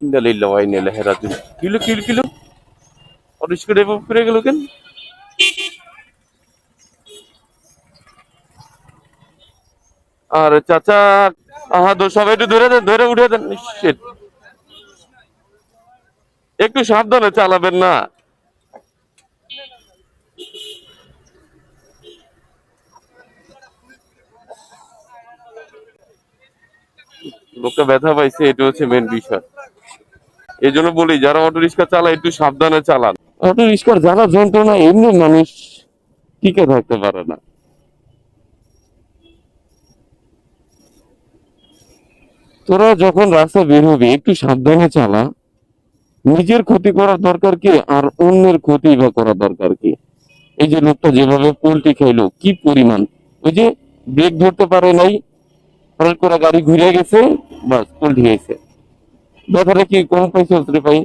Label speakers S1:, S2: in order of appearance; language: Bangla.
S1: ইন্দালিল্লাহ ওয়া ইন্না ইলাইহি রাজিউন। কিলো কিলো কিলো অরিস্কা ডেভ করে গেল কেন? আর চাচা সবাই একটু ধরে দেন, ধরে উঠে দেন। Shit! একটু সাবধানে চালাবেন না। লোকটা ব্যথা পাইছে, এটা হচ্ছে মেন বিষয়। এই জন্য বলি যারা অটো রিক্সা চালায় একটু সাবধানে চালান। অটো রিক্সার যারা যন্ত্রণা এমনি মানুষ টিকে থাকতে পারে না। তোরা যখন রাস্তা বের হবি একটু সাবধানে চালা। নিজের ক্ষতি করার দরকার কি, আর অন্যের ক্ষতি বা করার দরকার কি? এই যে লোকটা যেভাবে পোল্টি খাইলো কি পরিমাণ, ওই যে ব্রেক ধরতে পারে নাই, হঠাৎ করে গাড়ি ঘুরে গেছে, বাস পোল্টি হয়েছে। ব্যথাটা কি কম পাইছে রে ভাই?